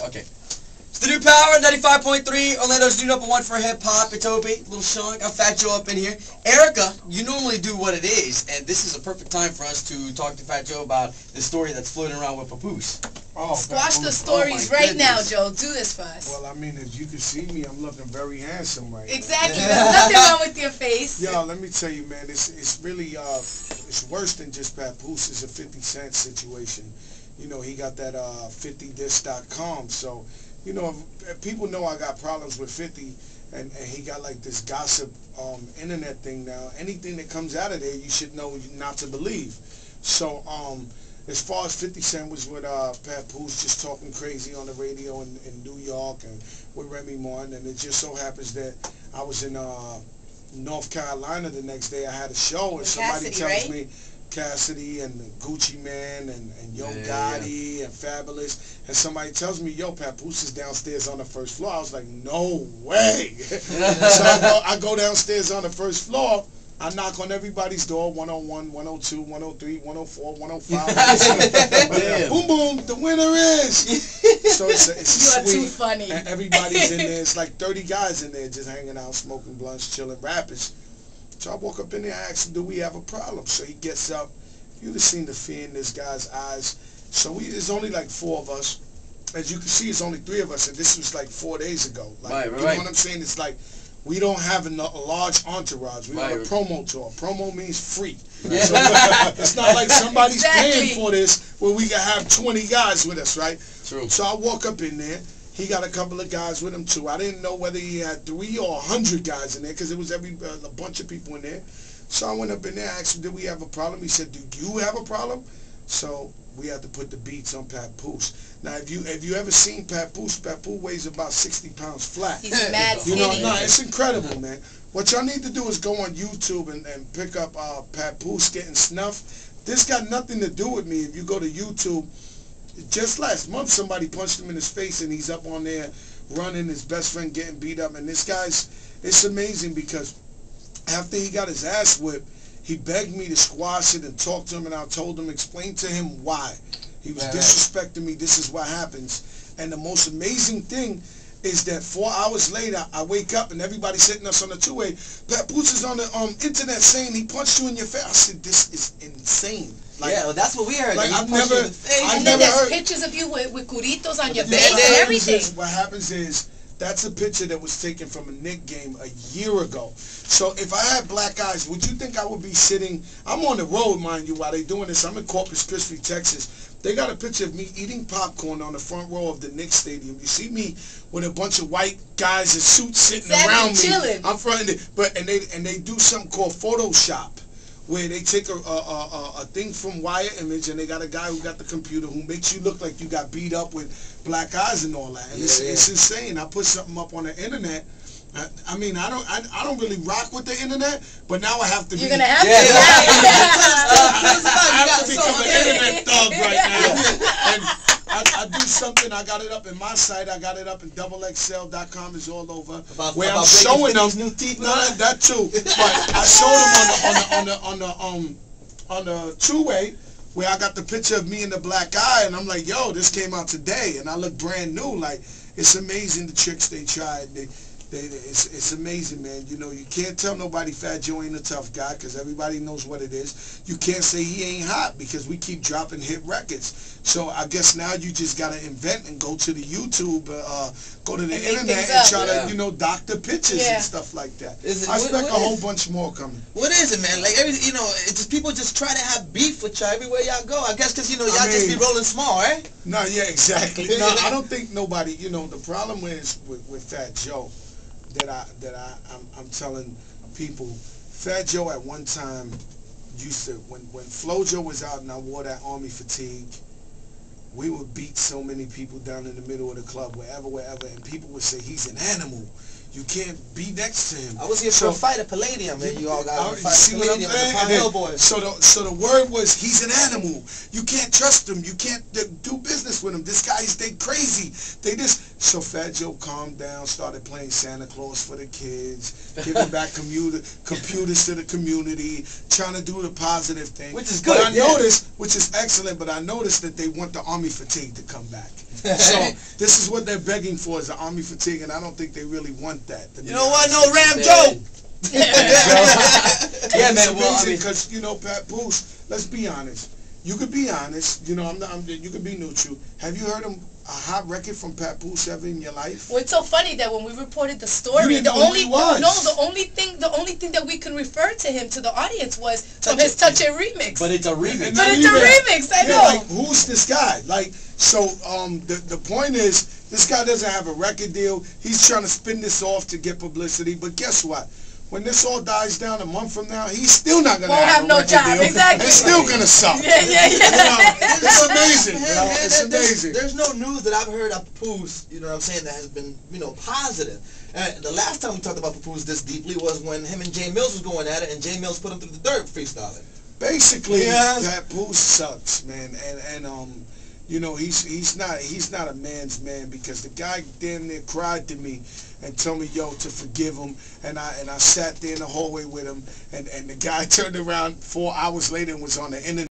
Okay. It's the new Power, 95.3, Orlando's new #1 for hip-hop. It's Opie, Little Sean, got Fat Joe up in here. Erica, you normally do What It Is, and this is a perfect time for us to talk to Fat Joe about the story that's floating around with Papoose. Oh, Squash the stories right now, Joe. Do this for us. Well, I mean, as you can see me, I'm looking very handsome right now. Exactly. There's nothing wrong with your face. Yo, let me tell you, man, it's really, it's worse than just Papoose. It's a 50 Cent situation. You know, he got that 50this.com, so, you know, if people know I got problems with 50, and he got like this gossip internet thing now. Anything that comes out of there, you should know not to believe. So, as far as 50 Cent was with Papoose just talking crazy on the radio in New York and with Remy Martin, and it just so happens that I was in North Carolina the next day. I had a show, and somebody tells me Cassidy and Gucci Man and Yo Gotti and Fabulous, and somebody tells me, yo, Papoose is downstairs on the first floor. I was like, no way. So I go downstairs on the first floor. I knock on everybody's door, 101, 102, 103, 104, 105. Boom, boom, the winner is. So it's you sweet. Are too funny. And everybody's in there. It's like 30 guys in there just hanging out, smoking blunts, chilling, rappers. So I walk up in there, I ask him, do we have a problem? So he gets up. You'd have seen the fear in this guy's eyes. So there's only like 4 of us. As you can see, it's only 3 of us, and this was like 4 days ago. Like, you know what I'm saying? It's like, we don't have a large entourage. We have a promo tour. Promo means free. Yeah. So it's not like somebody's paying for this where we can have 20 guys with us, right? True. So I walk up in there. He got a couple of guys with him too. I didn't know whether he had 3 or 100 guys in there because it was a bunch of people in there. So I went up in there, asked him, did we have a problem? He said, do you have a problem? So we had to put the beats on Papoose. Now, if you ever seen Papoose, Papoose weighs about 60 pounds flat. He's mad skinny. You know, it's incredible, man. What y'all need to do is go on YouTube and pick up Papoose getting snuffed. This got nothing to do with me. If you go to YouTube, just last month somebody punched him in his face and he's up on there running, his best friend getting beat up. And this guy's, it's amazing because after he got his ass whipped, he begged me to squash it and talk to him, and I told him, explain to him why. He was disrespecting me. This is what happens. And the most amazing thing is that 4 hours later, I wake up and everybody's hitting us on the two-way. Papoose is on the internet saying he punched you in your face. I said, this is insane. Like, yeah, well, that's what we heard. Like, and then there's pictures of you with curitos on your face and everything. What happens is, that's a picture that was taken from a Knick game a year ago. So if I had black eyes, would you think I would be sitting, I'm on the road, mind you, while they're doing this. I'm in Corpus Christi, Texas. They got a picture of me eating popcorn on the front row of the Knicks stadium. You see me with a bunch of white guys in suits sitting around me. Chilling. I'm fronting it. But and they do something called Photoshop, where they take a thing from Wire Image, and they got a guy who got the computer who makes you look like you got beat up with black eyes and all that. And it's insane. I put something up on the internet. I mean, I don't really rock with the internet, but now I have to. You're gonna have to. I have to become an internet thug right now. And I do something. I got it up in my site. I got it up in XXL.com. It's all over. Where I'm showing them new teeth. No, that too. But I showed them on the two-way where I got the picture of me and the black eye, and I'm like, yo, this came out today, and I look brand new. Like, it's amazing the tricks they tried. It's amazing, man. You know, you can't tell nobody Fat Joe ain't a tough guy because everybody knows what it is. You can't say he ain't hot because we keep dropping hit records. So I guess now you just got to invent and go to the YouTube, go to the internet and try to, you know, doctor pictures and stuff like that. I expect a whole bunch more coming. What is it, man? Like, you know, it's just people just try to have beef with y'all everywhere y'all go. I guess because, you know, y'all just be rolling small, right? No, yeah, exactly. No, I don't think nobody, you know, the problem is with Fat Joe, I'm telling people, Fat Joe at one time used to, when Flojo was out and I wore that army fatigue, we would beat so many people down in the middle of the club, wherever, and people would say, he's an animal. You can't be next to him. I was here for a fight at Palladium, and you all got a fight see at what I'm Palladium saying? and the Hellboy. So the word was, he's an animal. You can't trust him. You can't do business with him. This guy's, they crazy. They just, so Fat Joe calmed down, started playing Santa Claus for the kids, giving back computers to the community, trying to do the positive thing. Which is good. But I noticed, which is excellent, but I noticed that they want the army fatigue to come back. So this is what they're begging for, is the army fatigue, and I don't think they really want that. You know what? No, Ram Joe. Yeah, man. Well, because you know, Papoose. Let's be honest. You could be honest. You know, you could be neutral. Have you heard a hot record from Papoose ever in your life? Well, it's so funny that when we reported the story, the only thing that we can refer to him to the audience was from his Touch It remix. But it's a remix. But it's a remix. I know. Like, who's this guy? Like, so the point is, this guy doesn't have a record deal. He's trying to spin this off to get publicity. But guess what? When this all dies down a month from now, he's still not gonna have no a record job. deal. Exactly. It's still gonna suck. Yeah. You know, it's amazing. You know, it's amazing. There's no news that I've heard of Papoose, you know what I'm saying, that has been, positive. And the last time we talked about Papoose this deeply was when him and Jay Mills was going at it, and Jay Mills put him through the dirt freestyling. Basically, Papoose sucks, man, and he's not a man's man, because the guy damn near cried to me and told me, yo, to forgive him, and I sat there in the hallway with him, and the guy turned around 4 hours later and was on the internet.